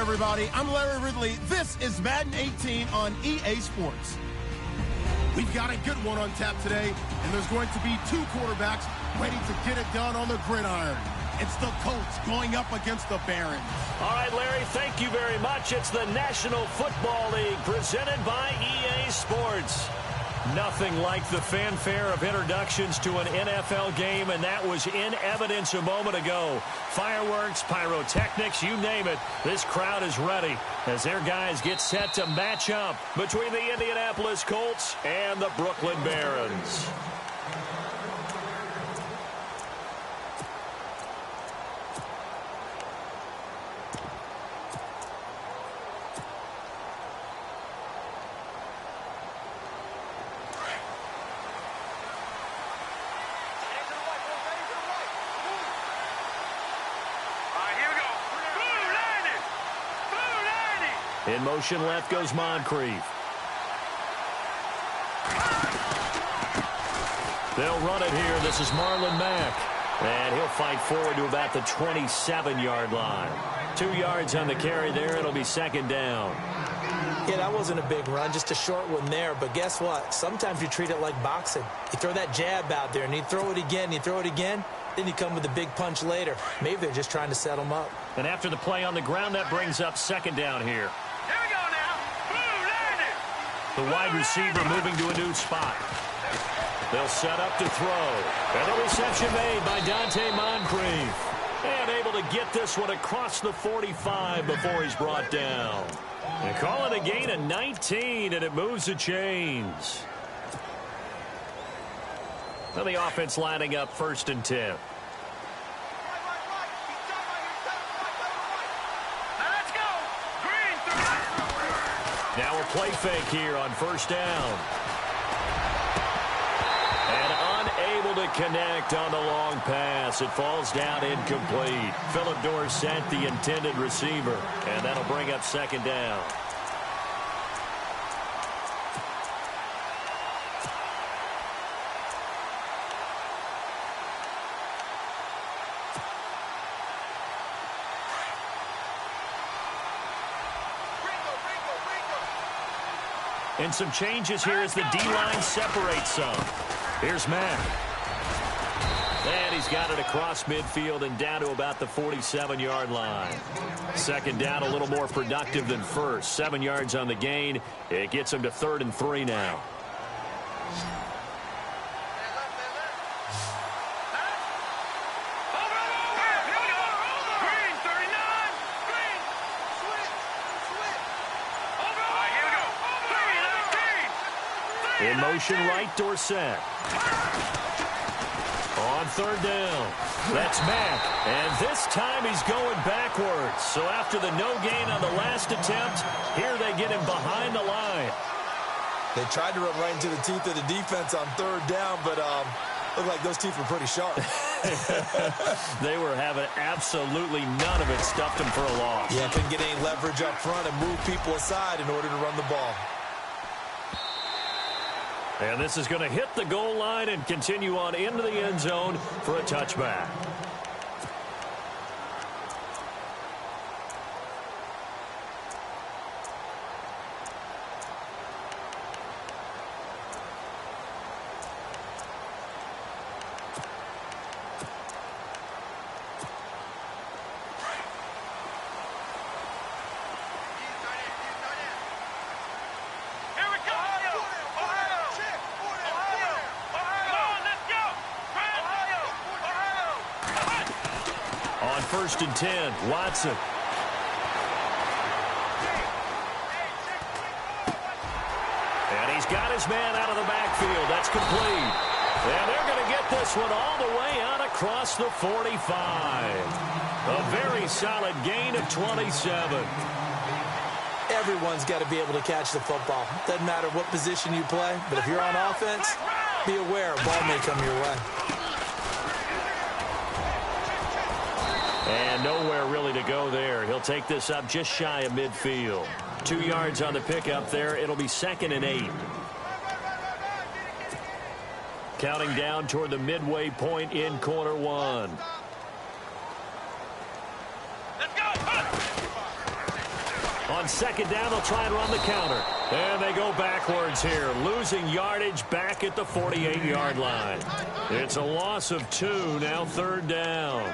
everybody. I'm Larry Ridley. This is Madden 18 on EA Sports. We've got a good one on tap today, and there's going to be two quarterbacks ready to get it done on the gridiron. It's the Colts going up against the Barons. All right, Larry, thank you very much. It's the National Football League presented by EA Sports. Nothing like the fanfare of introductions to an NFL game, and that was in evidence a moment ago. Fireworks, pyrotechnics, you name it. This crowd is ready as their guys get set to match up between the Indianapolis Colts and the Brooklyn Barons. In motion left goes Moncrief. They'll run it here. This is Marlon Mack. And he'll fight forward to about the 27-yard line. 2 yards on the carry there. It'll be second down. Yeah, that wasn't a big run, just a short one there. But guess what? Sometimes you treat it like boxing. You throw that jab out there, and you throw it again, then you come with a big punch later. Maybe they're just trying to set them up. And after the play on the ground, that brings up second down here. The wide receiver moving to a new spot. They'll set up to throw. And the reception made by Dante Moncrief. And able to get this one across the 45 before he's brought down. And call it a gain of 19, and it moves the chains. Now the offense lining up 1st and 10. Now a play fake here on 1st down. And unable to connect on the long pass. It falls down incomplete. Philip Dorsett, the intended receiver. And that'll bring up 2nd down. And some changes here as the D-line separates some. Here's Mack. And he's got it across midfield and down to about the 47-yard line. 2nd down, a little more productive than first. 7 yards on the gain. It gets him to 3rd and 3 now. In motion right, Dorsett. On 3rd down. That's Mack. And this time he's going backwards. So after the no gain on the last attempt, here they get him behind the line. They tried to run right into the teeth of the defense on 3rd down, but looked like those teeth were pretty sharp. They were having absolutely none of it. Stuffed them for a loss. Yeah, couldn't get any leverage up front and move people aside in order to run the ball. And this is going to hit the goal line and continue on into the end zone for a touchback. On 1st and 10, Watson. And he's got his man out of the backfield. That's complete. And they're going to get this one all the way out across the 45. A very solid gain of 27. Everyone's got to be able to catch the football. Doesn't matter what position you play, but if you're on offense, be aware a ball may come your way. And nowhere really to go there. He'll take this up just shy of midfield. 2 yards on the pickup there. It'll be 2nd and 8. Counting down toward the midway point in quarter one. On second down, they'll try and run the counter. And they go backwards here, losing yardage back at the 48-yard line. It's a loss of 2, now third down.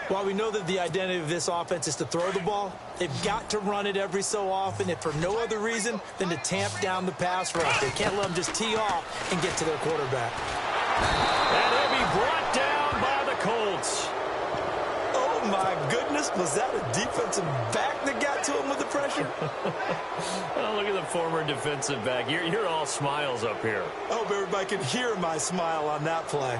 While we know that the identity of this offense is to throw the ball, they've got to run it every so often, if for no other reason than to tamp down the pass rush. They can't let them just tee off and get to their quarterback. And he'll be brought down by the Colts. Oh, my goodness. Was that a defensive back that got to him with the pressure? Oh, look at the former defensive back. You're all smiles up here. I hope everybody can hear my smile on that play.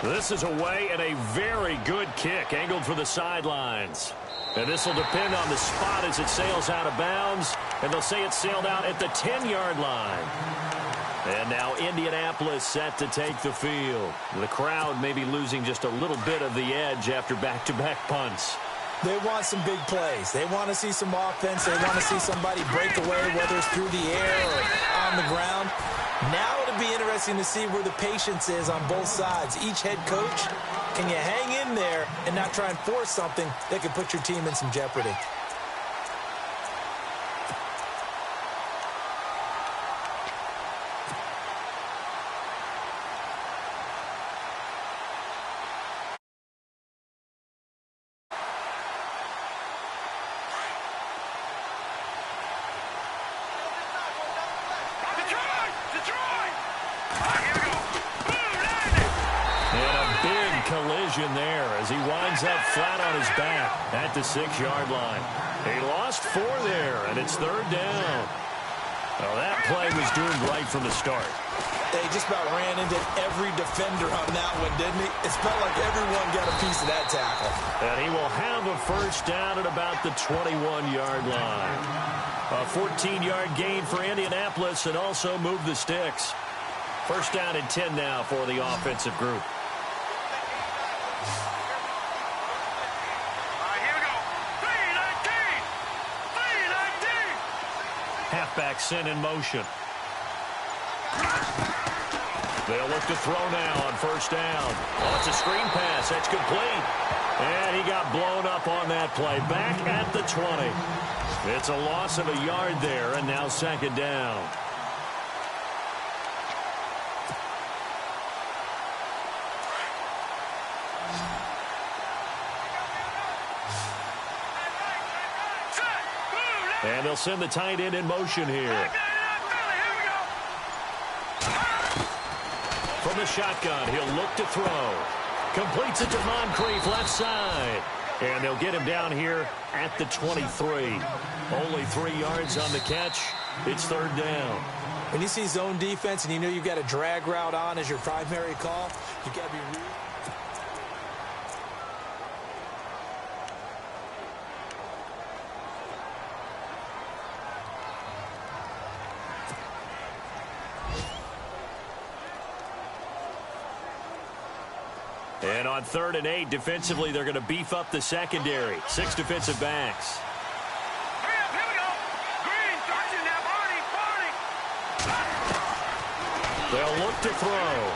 This is away and a very good kick, angled for the sidelines. And this will depend on the spot as it sails out of bounds. And they'll say it sailed out at the 10-yard line. And now Indianapolis set to take the field. The crowd may be losing just a little bit of the edge after back-to-back punts. They want some big plays. They want to see some offense. They want to see somebody break away, whether it's through the air or on the ground. Now it'll be interesting to see where the patience is on both sides. Each head coach, can you hang in there and not try and force something that could put your team in some jeopardy? Collision there as he winds up flat on his back at the 6-yard line. He lost 4 there, and it's third down. Well, that play was doomed right from the start. They just about ran into every defender on that one, didn't he? It felt like everyone got a piece of that tackle. And he will have a first down at about the 21-yard line. A 14-yard gain for Indianapolis and also move the sticks. First down and 10 now for the offensive group. Halfback sent in motion. They'll look to throw now on first down. Oh, it's a screen pass. That's complete. And he got blown up on that play. Back at the 20. It's a loss of a yard there, and now second down. And they'll send the tight end in motion here. From the shotgun, he'll look to throw. Completes it to Moncrief, left side. And they'll get him down here at the 23. Only 3 yards on the catch. It's third down. When you see zone defense and you know you've got a drag route on as your primary call, you've got to be real. And on 3rd and 8, defensively, they're going to beef up the secondary. 6 defensive backs. Hurry up, here we go. Green, touching now, Barney. They'll look to throw.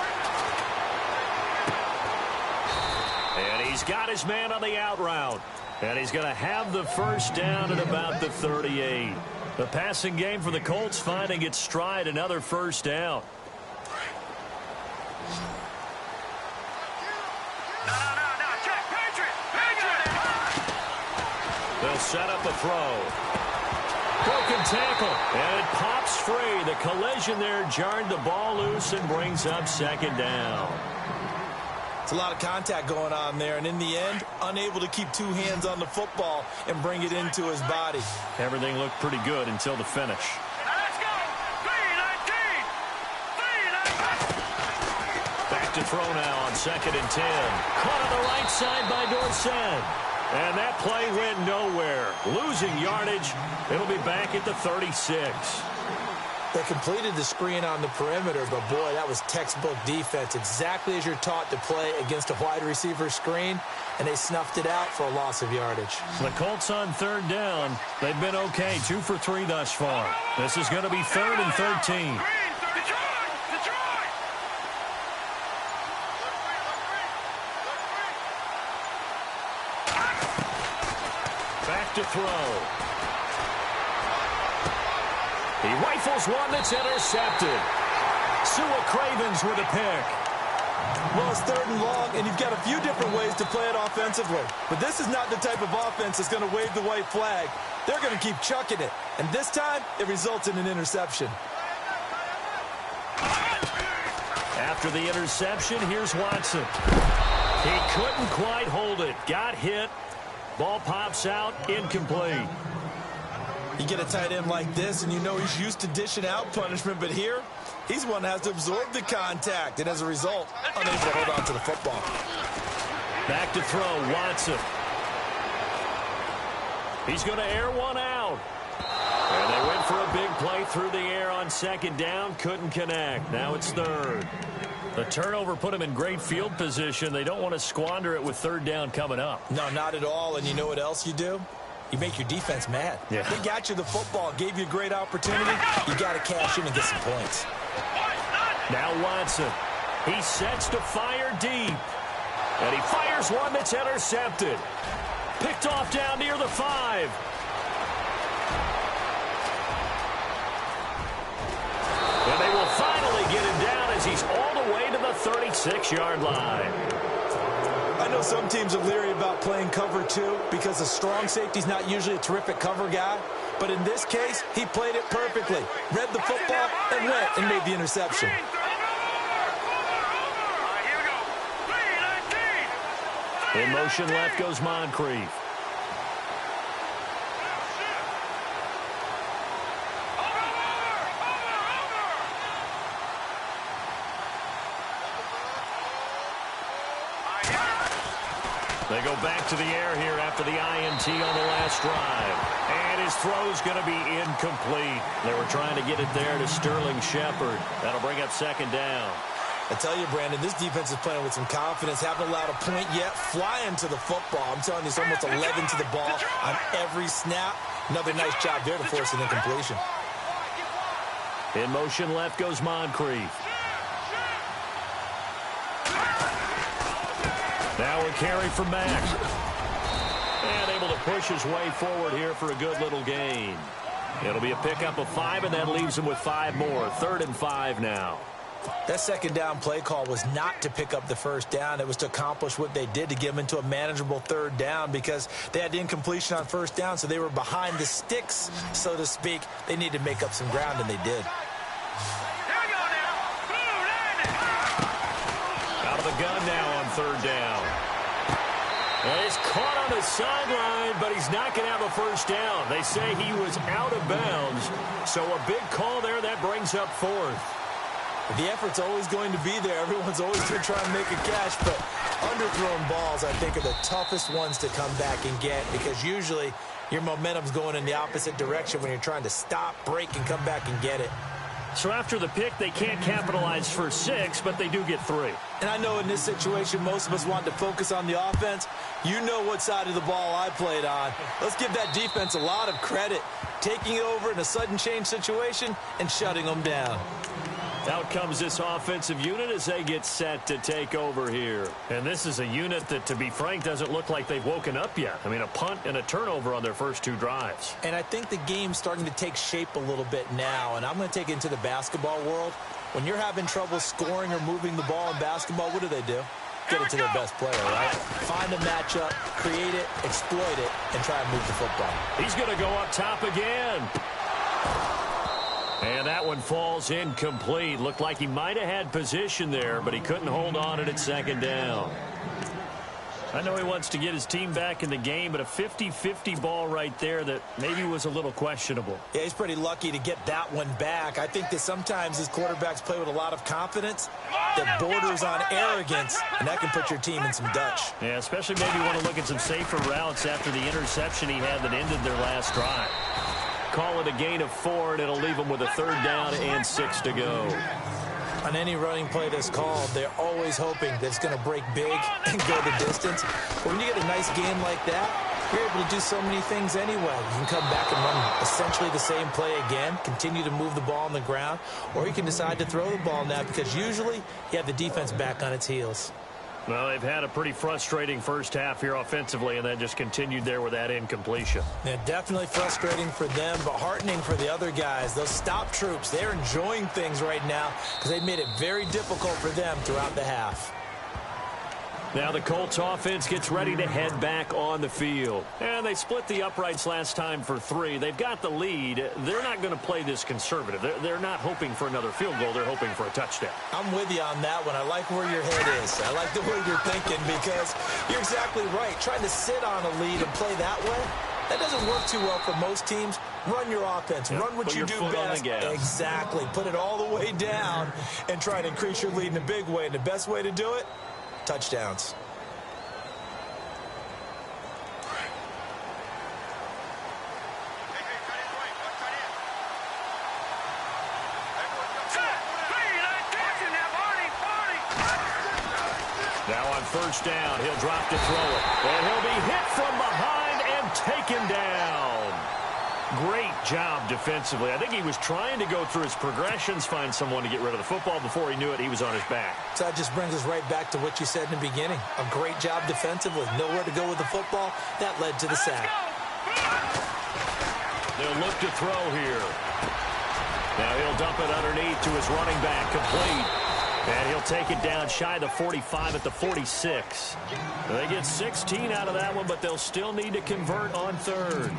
And he's got his man on the out route. And he's going to have the first down at about the 38. The passing game for the Colts finding its stride, another first down. They'll set up a throw. Broken tackle. And it pops free. The collision there jarred the ball loose and brings up second down. It's a lot of contact going on there, and in the end, unable to keep 2 hands on the football and bring it into his body. Everything looked pretty good until the finish. Let's go. 3-19. Back to throw now on 2nd and 10. Caught on the right side by Dorsett. And that play went nowhere. Losing yardage. It'll be back at the 36. They completed the screen on the perimeter, but boy, that was textbook defense. Exactly as you're taught to play against a wide receiver screen, and they snuffed it out for a loss of yardage. The Colts on 3rd down. They've been okay, 2 for 3 thus far. This is going to be 3rd and 13. throw. He rifles one that's intercepted. Sua Cravens with a pick. Well, it's 3rd and long, and you've got a few different ways to play it offensively. But this is not the type of offense that's going to wave the white flag. They're going to keep chucking it. And this time, it results in an interception. After the interception, here's Watson. He couldn't quite hold it. Got hit. Ball pops out. Incomplete. You get a tight end like this, and you know he's used to dishing out punishment, but here, he's one that has to absorb the contact, and as a result, unable to hold on to the football. Back to throw, Watson. He's going to air one out. And they went for a big play through the air on 2nd down. Couldn't connect. Now it's 3rd. The turnover put him in great field position. They don't want to squander it with 3rd down coming up. No, not at all, and you know what else you do? You make your defense mad. Yeah. They got you the football, gave you a great opportunity. You got to cash in and get some points. Now Watson. He sets to fire deep. And he fires one that's intercepted. Picked off down near the 5. And they will finally get him down as he's all the way to the 36-yard line. I know some teams are leery about playing cover 2 because a strong safety's not usually a terrific cover guy. But in this case, he played it perfectly. Read the football and went and made the interception. In motion left goes Moncrief. They go back to the air here after the INT on the last drive. And his throw's going to be incomplete. They were trying to get it there to Sterling Shepard. That'll bring up 2nd down. I tell you, Brandon, this defense is playing with some confidence. Haven't allowed a point yet. Flying to the football. I'm telling you, it's almost 11 to the ball on every snap. Another nice job there to force an incompletion. In motion left goes Moncrief. Now a carry from Mack. And able to push his way forward here for a good little gain. It'll be a pickup of 5, and that leaves him with 5 more. 3rd and 5 now. That 2nd down play call was not to pick up the 1st down. It was to accomplish what they did to get them into a manageable 3rd down because they had the incompletion on 1st down, so they were behind the sticks, so to speak. They needed to make up some ground, and they did. Out of the gun now on 3rd down. And he's caught on the sideline, but he's not going to have a 1st down. They say he was out of bounds, so a big call there that brings up 4th. The effort's always going to be there. Everyone's always going to try and make a catch, but underthrown balls, I think, are the toughest ones to come back and get because usually your momentum's going in the opposite direction when you're trying to stop, break, and come back and get it. So after the pick, they can't capitalize for 6, but they do get 3. And I know in this situation, most of us want to focus on the offense. You know what side of the ball I played on. Let's give that defense a lot of credit, taking it over in a sudden change situation and shutting them down. Out comes this offensive unit as they get set to take over here. And this is a unit that, to be frank, doesn't look like they've woken up yet. I mean, a punt and a turnover on their first 2 drives. And I think the game's starting to take shape a little bit now. And I'm going to take it into the basketball world. When you're having trouble scoring or moving the ball in basketball, what do? Get it to their best player, right? Find a matchup, create it, exploit it, and try and move the football. He's going to go up top again. And that one falls incomplete. Looked like he might have had position there, but he couldn't hold on it at 2nd down. I know he wants to get his team back in the game, but a 50-50 ball right there that maybe was a little questionable. Yeah, he's pretty lucky to get that one back. I think that sometimes his quarterbacks play with a lot of confidence that borders on arrogance, and that can put your team in some Dutch. Yeah, especially maybe want to look at some safer routes after the interception he had that ended their last drive. Call it a gain of 4, and it'll leave them with a 3rd down and 6 to go. On any running play that's called, they're always hoping that it's going to break big and go the distance. But when you get a nice game like that, you're able to do so many things anyway. You can come back and run essentially the same play again, continue to move the ball on the ground, or you can decide to throw the ball now because usually you have the defense back on its heels. Well, they've had a pretty frustrating first half here offensively, and that just continued there with that incompletion. Yeah, definitely frustrating for them, but heartening for the other guys. Those stop troops, they're enjoying things right now because they made it very difficult for them throughout the half. Now the Colts offense gets ready to head back on the field. And they split the uprights last time for 3. They've got the lead. They're not going to play this conservative. They're not hoping for another field goal. They're hoping for a touchdown. I'm with you on that one. I like where your head is. I like the way you're thinking because you're exactly right. Trying to sit on a lead and play that way, that doesn't work too well for most teams. Run your offense. Run what you do best. Exactly. Put it all the way down and try to increase your lead in a big way. And the best way to do it, touchdowns. Now on first down, he'll drop to throw it. And he'll be hit from behind and taken down. Great job defensively. I think he was trying to go through his progressions, find someone to get rid of the football. Before he knew it, he was on his back. So that just brings us right back to what you said in the beginning. A great job defensively. Nowhere to go with the football. That led to the sack. They'll look to throw here. Now he'll dump it underneath to his running back, complete. And he'll take it down shy of the 45 at the 46. They get 16 out of that one, but they'll still need to convert on third.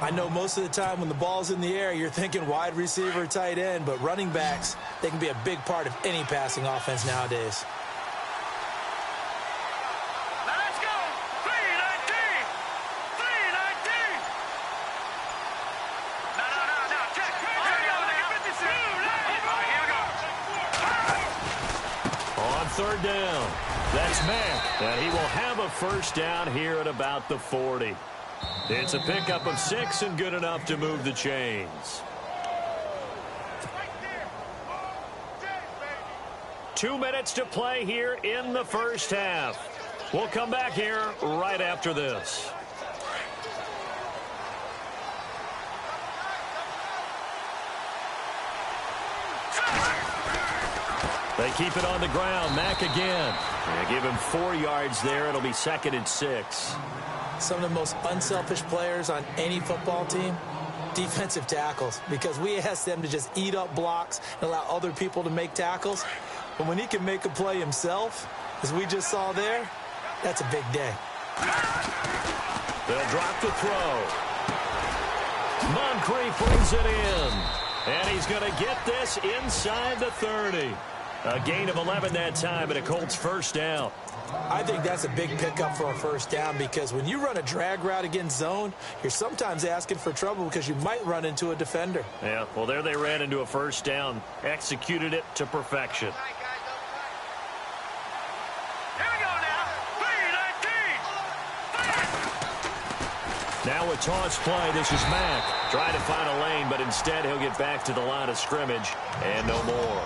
I know most of the time when the ball's in the air, you're thinking wide receiver, tight end, but running backs, they can be a big part of any passing offense nowadays. Let's go. 319. 319. No. Check. Here we go. On third down, that's Mack, and he will have a first down here at about the 40. It's a pickup of 6 and good enough to move the chains. 2 minutes to play here in the first half. We'll come back here right after this. They keep it on the ground. Mack again. They give him 4 yards there. It'll be 2nd and 6. Some of the most unselfish players on any football team, defensive tackles, because we ask them to just eat up blocks and allow other people to make tackles. But when he can make a play himself, as we just saw there, that's a big day. They'll drop the throw. Moncrief brings it in. And he's going to get this inside the 30. A gain of 11 that time, and a Colts first down. I think that's a big pickup for a first down because when you run a drag route against zone, you're sometimes asking for trouble because you might run into a defender. Yeah, well, there they ran into a first down, executed it to perfection. Here we go now. 319. Now a toss play. This is Mack. Trying to find a lane, but instead he'll get back to the line of scrimmage and no more.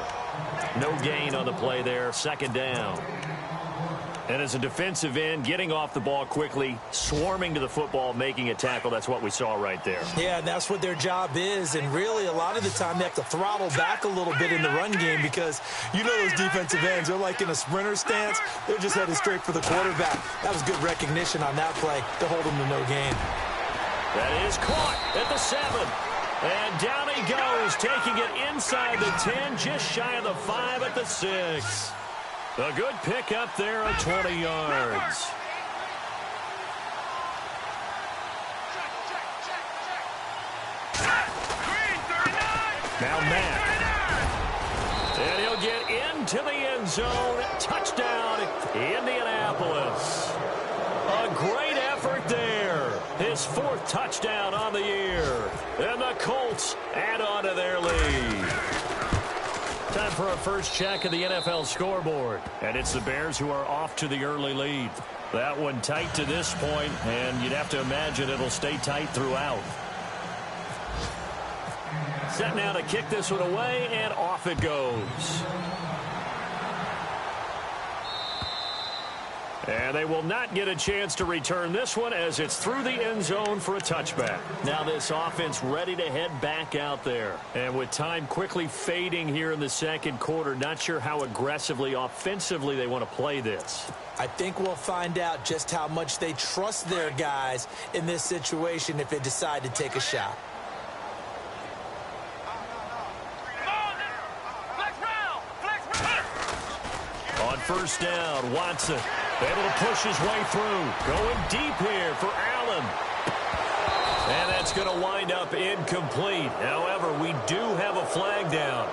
No gain on the play there. 2nd down. And as a defensive end, getting off the ball quickly, swarming to the football, making a tackle, that's what we saw right there. Yeah, and that's what their job is. And really, a lot of the time, they have to throttle back a little bit in the run game because you know those defensive ends, they're like in a sprinter stance. They're just headed straight for the quarterback. That was good recognition on that play to hold them to no gain. That is caught at the 7. And down he goes, taking it inside the 10, just shy of the 5 at the 6. A good pickup there at 20 yards. Now Mack. And he'll get into the end zone. Touchdown, Indianapolis. A great effort there. His 4th touchdown on the year. And the Colts add on to their lead. Time for our first check of the NFL scoreboard. And it's the Bears who are off to the early lead. That one tight to this point, and you'd have to imagine it'll stay tight throughout. Set now to kick this one away, and off it goes. And they will not get a chance to return this one as it's through the end zone for a touchback. Now this offense ready to head back out there. And with time quickly fading here in the second quarter, not sure how aggressively, offensively they want to play this. I think we'll find out just how much they trust their guys in this situation if they decide to take a shot. On first down, Watson able to push his way through. Going deep here for Allen. And that's going to wind up incomplete. However, we do have a flag down.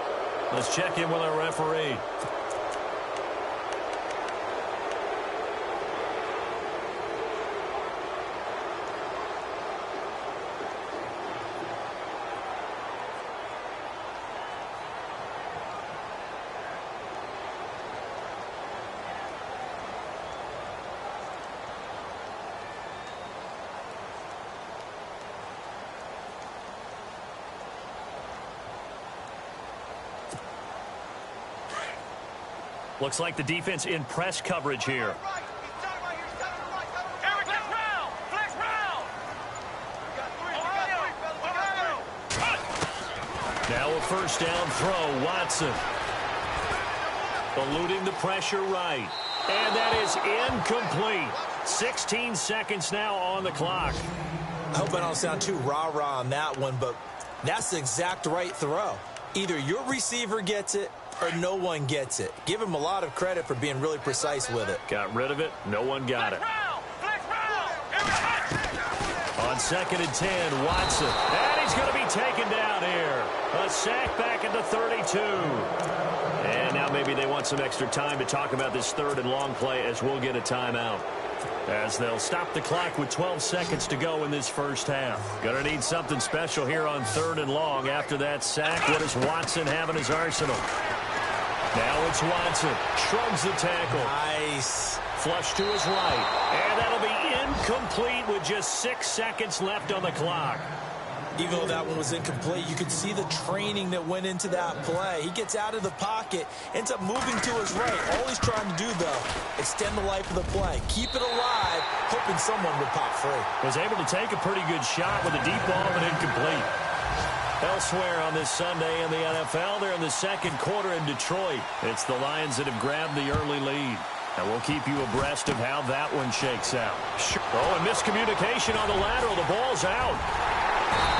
Let's check in with our referee. Looks like the defense in press coverage here. Now a first down throw, Watson. Eluding the pressure right. And that is incomplete. 16 seconds now on the clock. I hope I don't sound too rah-rah on that one, but that's the exact right throw. Either your receiver gets it or no one gets it. Give him a lot of credit for being really precise with it. Got rid of it. No one got it. On 2nd and 10, Watson. And he's going to be taken down here. A sack back at the 32. And now maybe they want some extra time to talk about this 3rd and long play as we'll get a timeout. As they'll stop the clock with 12 seconds to go in this first half. Gonna need something special here on 3rd and long after that sack. What does Watson have in his arsenal? Now it's Watson. Shrugs the tackle. Nice. Flush to his right. And that'll be incomplete with just 6 seconds left on the clock. Even though that one was incomplete, you could see the training that went into that play. He gets out of the pocket, ends up moving to his right. All he's trying to do, though, extend the life of the play. Keep it alive, hoping someone would pop free. Was able to take a pretty good shot with a deep ball, but incomplete. Elsewhere on this Sunday in the NFL, they're in the second quarter in Detroit. It's the Lions that have grabbed the early lead. And we'll keep you abreast of how that one shakes out. Oh, and miscommunication on the lateral. The ball's out.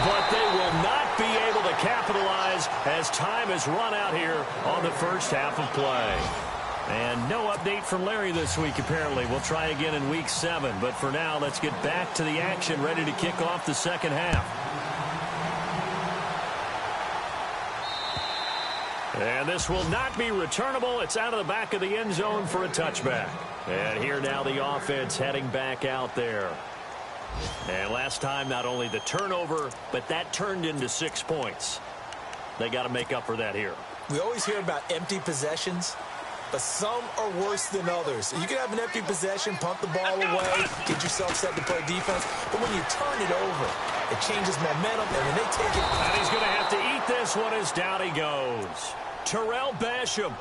But they will not be able to capitalize as time has run out here on the first half of play. And no update from Larry this week, apparently. We'll try again in Week 7. But for now, let's get back to the action, ready to kick off the second half. And this will not be returnable. It's out of the back of the end zone for a touchback. And here now the offense heading back out there. And last time, not only the turnover, but that turned into 6 points. They got to make up for that here. We always hear about empty possessions, but some are worse than others. You can have an empty possession, pump the ball away, get yourself set to play defense, but when you turn it over, it changes momentum, and when they take it... And he's going to have to eat this one as down he goes. Terrell Basham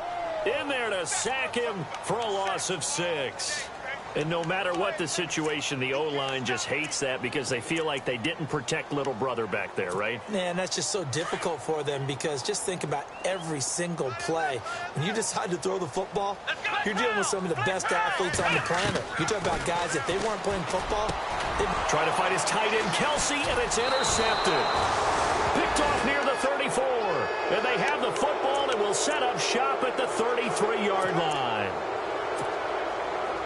in there to sack him for a loss of 6. And no matter what the situation, the O-line just hates that because they feel like they didn't protect little brother back there, right? Man, that's just so difficult for them because just think about every single play. When you decide to throw the football, you're dealing with some of the best athletes on the planet. You talk about guys, if they weren't playing football, they'd... Try to fight his tight end, Kelsey, and it's intercepted. Picked off near the 34. And they have the football and will set up shop at the 33-yard line.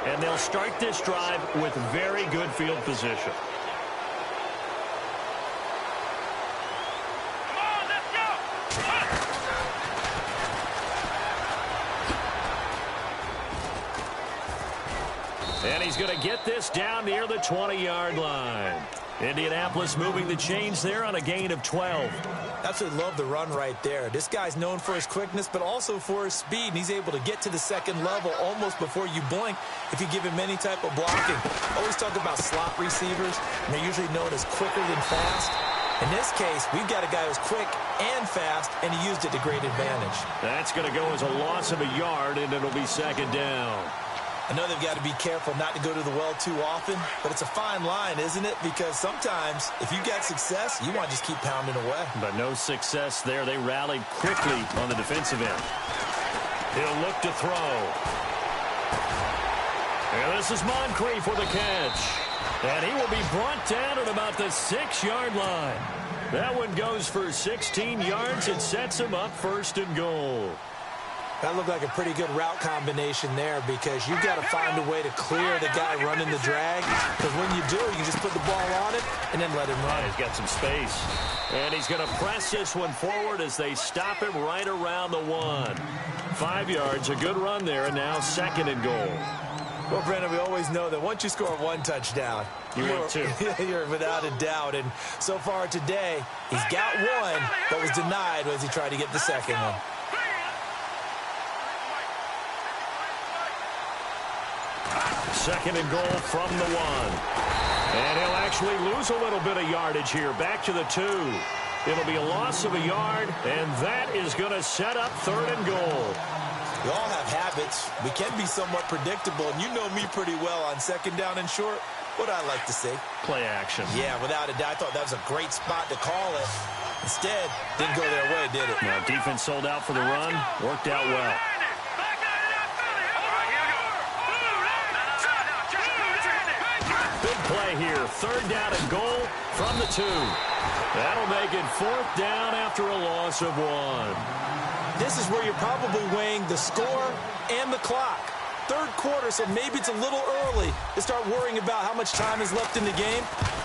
And they'll start this drive with very good field position. Come on, let's go! And he's going to get this down near the 20-yard line. Indianapolis moving the chains there on a gain of 12. Absolutely love the run right there. This guy's known for his quickness, but also for his speed. And he's able to get to the second level almost before you blink if you give him any type of blocking. Always talk about slot receivers, and they're usually known as quicker than fast. In this case, we've got a guy who's quick and fast, and he used it to great advantage. That's going to go as a loss of a yard, and it'll be second down. I know they've got to be careful not to go to the well too often, but it's a fine line, isn't it? Because sometimes if you get success, you want to just keep pounding away. But no success there. They rallied quickly on the defensive end. He'll look to throw. And this is Moncrief for the catch. And he will be brought down at about the 6-yard line. That one goes for 16 yards. It sets him up 1st and goal. That looked like a pretty good route combination there because you've got to find a way to clear the guy running the drag. Because when you do, you can just put the ball on it and then let him run. He's got some space. And he's going to press this one forward as they stop him right around the 1. 5 yards, a good run there, and now 2nd and goal. Well, Brandon, we always know that once you score 1 touchdown, you're 2. You're without a doubt. And so far today, he's got 1, but was denied as he tried to get the 2nd one. Second and goal from the 1. And he'll actually lose a little bit of yardage here. Back to the 2. It'll be a loss of a yard, and that is going to set up 3rd and goal. We all have habits. We can be somewhat predictable, and you know me pretty well on 2nd down and short. What I like to see. Play action. Yeah, without a doubt. I thought that was a great spot to call it. Instead, didn't go their way, did it? Now, defense sold out for the run. Worked out well. Big play here. 3rd down and goal from the 2. That'll make it 4th down after a loss of 1. This is where you're probably weighing the score and the clock. 3rd quarter, so maybe it's a little early to start worrying about how much time is left in the game.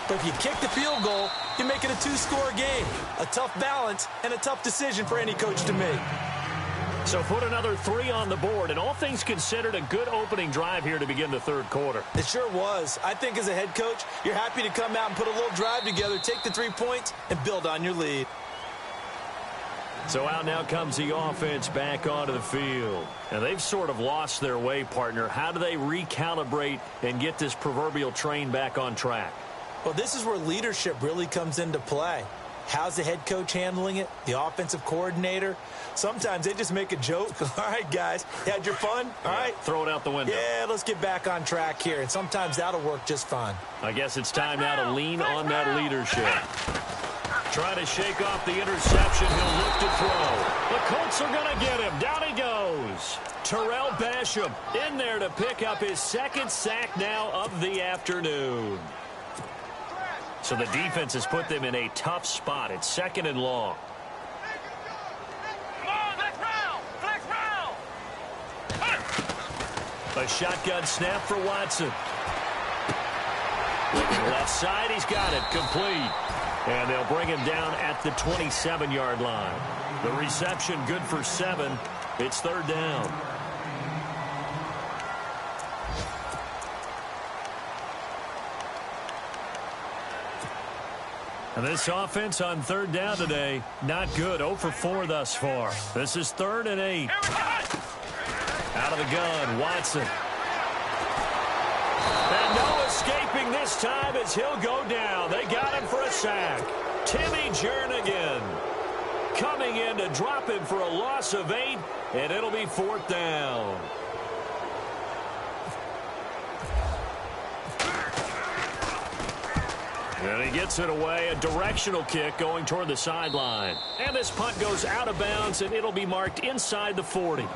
But if you kick the field goal, you make it a 2-score game. A tough balance and a tough decision for any coach to make. So put another 3 on the board, and all things considered, a good opening drive here to begin the 3rd quarter. It sure was. I think as a head coach, you're happy to come out and put a little drive together, take the 3 points, and build on your lead. So out now comes the offense back onto the field. And they've sort of lost their way, partner. How do they recalibrate and get this proverbial train back on track? Well, this is where leadership really comes into play. How's the head coach handling it? The offensive coordinator? Sometimes they just make a joke. All right, guys, you had your fun? All right. Throw it out the window. Yeah, let's get back on track here. And sometimes that'll work just fine. I guess it's time now to lean on that leadership. Try to shake off the interception. He'll look to throw. The Colts are going to get him. Down he goes. Terrell Basham in there to pick up his 2nd sack now of the afternoon. So the defense has put them in a tough spot. It's 2nd and long. A shotgun snap for Watson. Looking left side, he's got it. Complete. And they'll bring him down at the 27-yard line. The reception good for 7. It's 3rd down. And this offense on 3rd down today, not good. 0 for 4 thus far. This is 3rd and 8. Out of the gun, Watson. And no escaping this time as he'll go down. They got him for a sack. Timmy Jernigan coming in to drop him for a loss of 8, and it'll be 4th down. And he gets it away, a directional kick going toward the sideline. And this punt goes out of bounds, and it'll be marked inside the 40.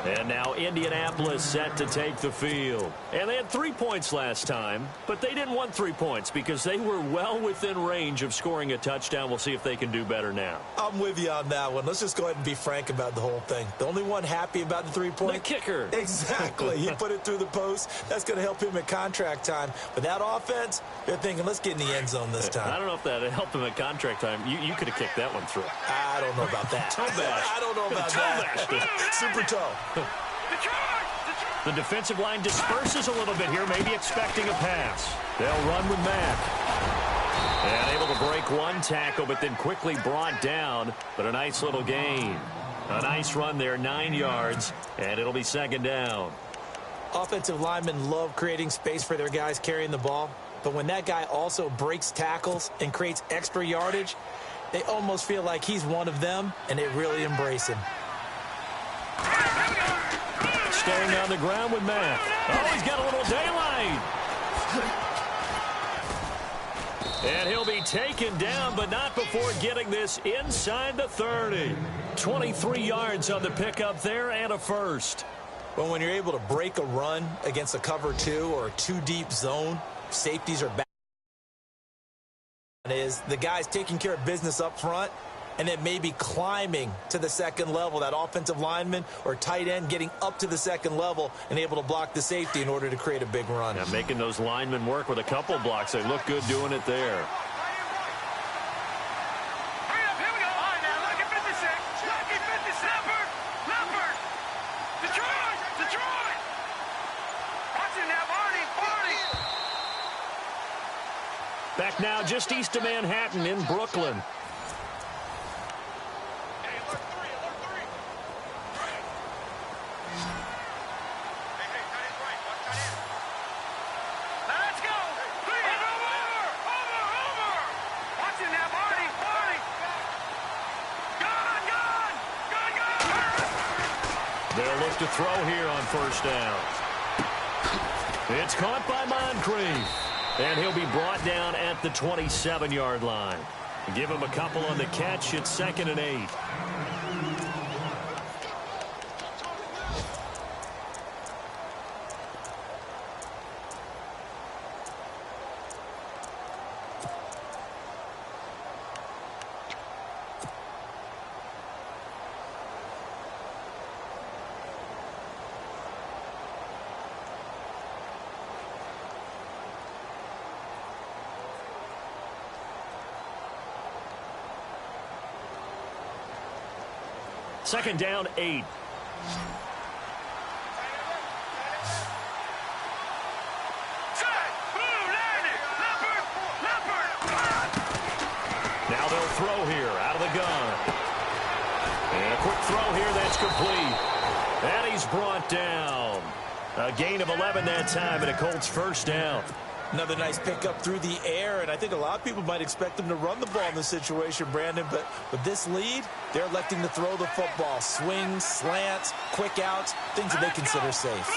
And now Indianapolis set to take the field. And they had 3 points last time, but they didn't want 3 points because they were well within range of scoring a touchdown. We'll see if they can do better now. I'm with you on that one. Let's just go ahead and be frank about the whole thing. The only one happy about the 3-point? The kicker. Exactly. He put it through the post. That's going to help him at contract time. But that offense, they're thinking, let's get in the end zone this time. I don't know if that helped him at contract time. You could have kicked that one through. I don't know about that. Toe bash. I don't know about that. Super toe. The defensive line disperses a little bit here, maybe expecting a pass. They'll run with Mack. And able to break one tackle, but then quickly brought down. But a nice little gain. A nice run there, 9 yards, and it'll be 2nd down. Offensive linemen love creating space for their guys carrying the ball. But when that guy also breaks tackles and creates extra yardage, they almost feel like he's one of them, and they really embrace him. Staying on the ground with Mack. Oh, he's got a little daylight. And he'll be taken down, but not before getting this inside the 30. 23 yards on the pickup there and a first. Well, when you're able to break a run against a cover 2 or a 2-deep zone, safeties are back. Is the guys taking care of business up front and then maybe climbing to the second level, that offensive lineman or tight end getting up to the second level and able to block the safety in order to create a big run. Yeah, making those linemen work with a couple blocks. They look good doing it there. Hurry up, here we go. All right, now, lucky 56. Lucky 56. Leopard. Detroit. Watch it now, Barney. Back now just east of Manhattan in Brooklyn. They'll look to throw here on first down. It's caught by Moncrief. And he'll be brought down at the 27-yard line. Give him a couple on the catch. It's 2nd and 8. Second down, 8. Now they'll throw here out of the gun. And a quick throw here that's complete. And he's brought down. A gain of 11 that time and a Colts first down. Another nice pickup through the air, and I think a lot of people might expect them to run the ball in this situation, Brandon, but with this lead, they're electing to throw the football. Swings, slants, quick outs, things that they consider safe.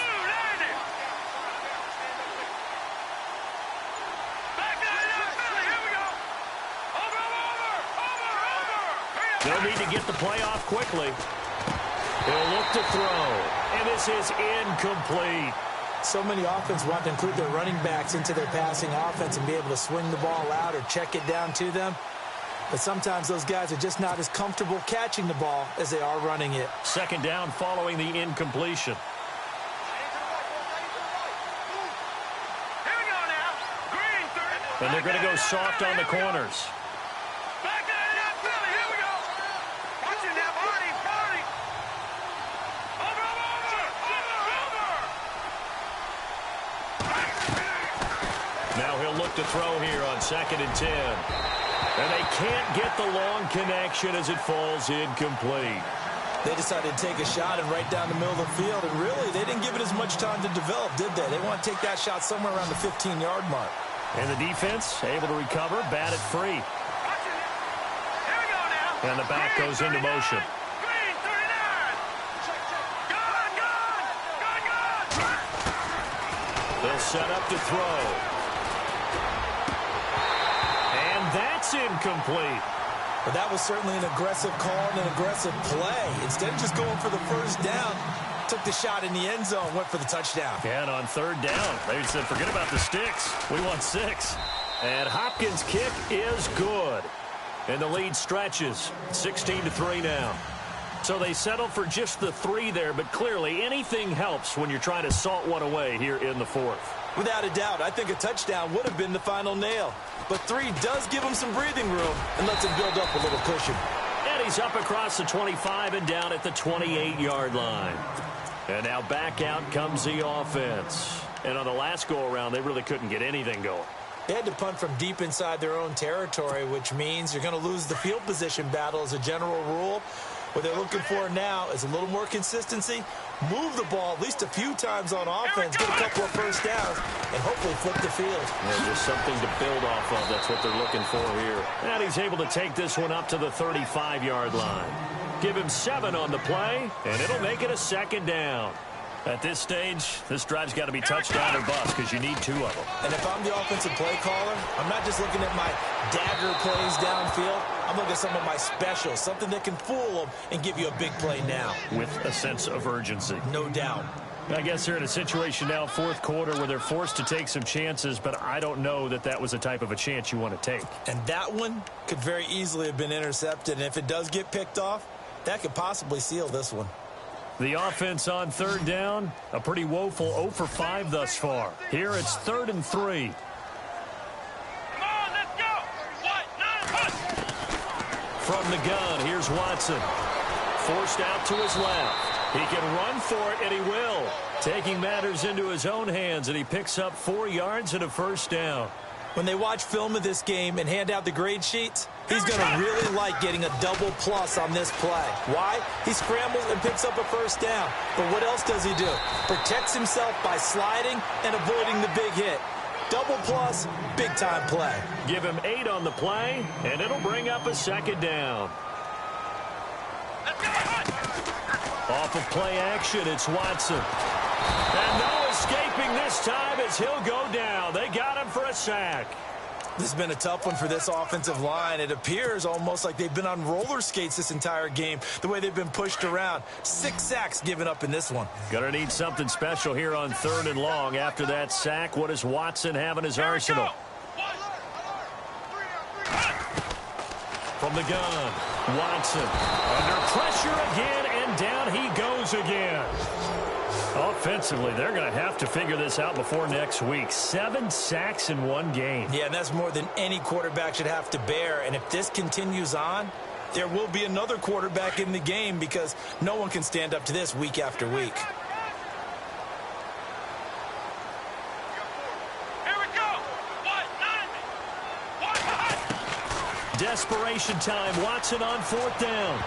They'll need to get the play off quickly. They'll look to throw, and this is incomplete. So many offenses want to include their running backs into their passing offense and be able to swing the ball out or check it down to them. But sometimes those guys are just not as comfortable catching the ball as they are running it. Second down following the incompletion. And they're going to go soft on the corners. Now he'll look to throw here on 2nd and 10. And they can't get the long connection as it falls incomplete. They decided to take a shot and right down the middle of the field, and really, they didn't give it as much time to develop, did they? They want to take that shot somewhere around the 15-yard mark. And the defense able to recover, bat it free. And the back goes into motion. They'll set up to throw. That's incomplete. But that was certainly an aggressive call and an aggressive play. Instead of just going for the first down, took the shot in the end zone, went for the touchdown. And on third down, they said, forget about the sticks. We want 6. And Hopkins' kick is good. And the lead stretches 16-3 now. So they settle for just the 3 there, but clearly anything helps when you're trying to salt one away here in the 4th. Without a doubt, I think a touchdown would have been the final nail. But 3 does give him some breathing room and lets him build up a little cushion. And he's up across the 25 and down at the 28-yard line. And now back out comes the offense. And on the last go-around, they really couldn't get anything going. They had to punt from deep inside their own territory, which means you're going to lose the field position battle as a general rule. What they're looking for now is a little more consistency, move the ball at least a few times on offense, get a couple of first downs, and hopefully flip the field. Yeah, just something to build off of. That's what they're looking for here. And he's able to take this one up to the 35-yard line. Give him 7 on the play, and it'll make it a 2nd down. At this stage, this drive's got to be touchdown or bust because you need 2 of them. And if I'm the offensive play caller, I'm not just looking at my dagger plays downfield. I'm looking at some of my specials, something that can fool them and give you a big play now. With a sense of urgency. No doubt. I guess they're in a situation now, fourth quarter, where they're forced to take some chances, but I don't know that that was the type of a chance you want to take. And that one could very easily have been intercepted, and if it does get picked off, that could possibly seal this one. The offense on third down, a pretty woeful 0 for 5 thus far. Here it's 3rd and 3. Come on, let's go. What? Push. From the gun, here's Watson. Forced out to his left. He can run for it, and he will. Taking matters into his own hands, and he picks up 4 yards and a first down. When they watch film of this game and hand out the grade sheets, he's going to really like getting a double plus on this play. Why? He scrambles and picks up a first down. But what else does he do? Protects himself by sliding and avoiding the big hit. Double plus, big-time play. Give him 8 on the play, and it'll bring up a 2nd down. Let's go. Off of play action, it's Watson. And no escaping this time as he'll go down. They got him for a sack. This has been a tough one for this offensive line. It appears almost like they've been on roller skates this entire game, the way they've been pushed around. 6 sacks given up in this one. Gonna need something special here on 3rd and long. After that sack, what does Watson have in his arsenal? From the gun, Watson under pressure again, and down he goes again. Offensively, they're going to have to figure this out before next week. 7 sacks in 1 game. Yeah, and that's more than any quarterback should have to bear. And if this continues on, there will be another quarterback in the game because no one can stand up to this week after week. Here we go. What? Desperation time. Watson on 4th down.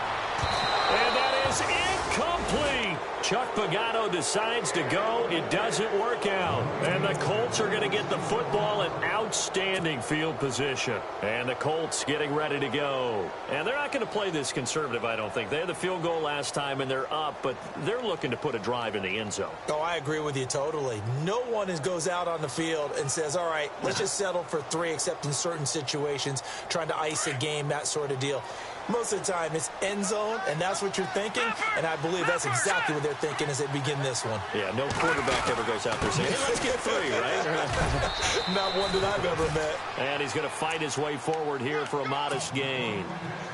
And that is incomplete. Chuck Pagano decides to go. It doesn't work out. And the Colts are going to get the football in outstanding field position. And the Colts getting ready to go. And they're not going to play this conservative, I don't think. They had the field goal last time, and they're up, but they're looking to put a drive in the end zone. Oh, I agree with you totally. No one goes out on the field and says, all right, let's just settle for 3, except in certain situations, trying to ice a game, that sort of deal. Most of the time, it's end zone, and that's what you're thinking, and I believe that's exactly what they're thinking as they begin this one. Yeah, no quarterback ever goes out there saying, hey, let's get 3, right? Not one that I've ever met. And he's going to fight his way forward here for a modest gain.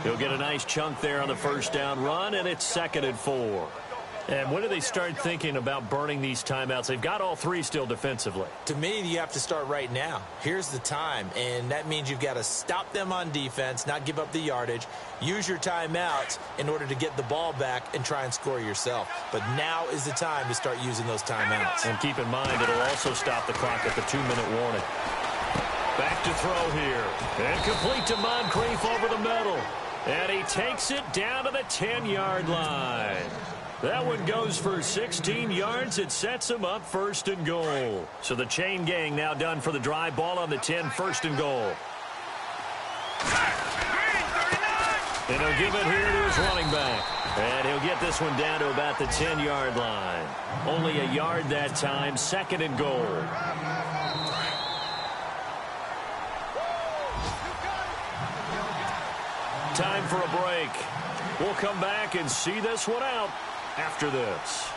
He'll get a nice chunk there on the first down run, and it's 2nd and 4. And when do they start thinking about burning these timeouts? They've got all 3 still defensively. To me, you have to start right now. Here's the time, and that means you've got to stop them on defense, not give up the yardage, use your timeouts in order to get the ball back and try and score yourself. But now is the time to start using those timeouts. And keep in mind, it'll also stop the clock at the 2-minute warning. Back to throw here. And complete to Moncrief over the middle. And he takes it down to the 10-yard line. That one goes for 16 yards. It sets him up 1st and goal. So the chain gang now done for the drive. Ball on the 10, 1st and goal. And he'll give it here to his running back. And he'll get this one down to about the 10-yard line. Only a yard that time, 2nd and goal. Time for a break. We'll come back and see this one out after this.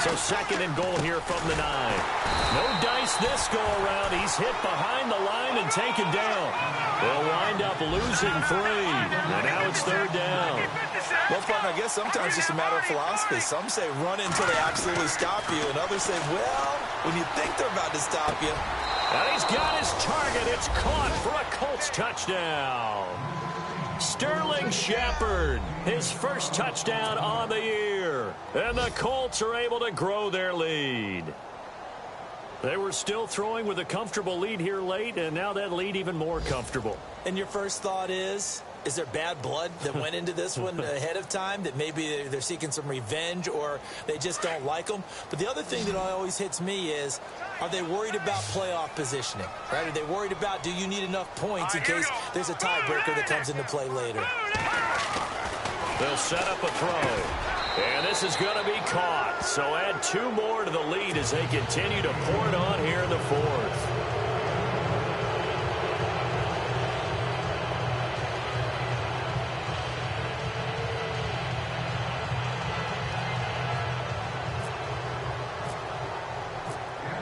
So 2nd and goal here from the 9. No dice this go around. He's hit behind the line and taken down. They'll wind up losing 3. And now it's 3rd down. Well, partner, I guess sometimes it's just a matter of philosophy. Some say run until they absolutely stop you, and others say, well, when you think they're about to stop you. And he's got his target. It's caught for a Colts touchdown. Sterling Shepard, his first touchdown on the year. And the Colts are able to grow their lead. They were still throwing with a comfortable lead here late, and now that lead even more comfortable. And your first thought is, Is there bad blood that went into this one ahead of time, that maybe they're seeking some revenge, or they just don't like them? But the other thing that always hits me is, are they worried about playoff positioning? Right? Are they worried about, do you need enough points in case there's a tiebreaker that comes into play later? They'll set up a throw. And this is going to be caught. So add 2 more to the lead as they continue to pour it on here in the 4th.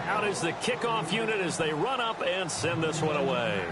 Out is the kickoff unit as they run up and send this one away.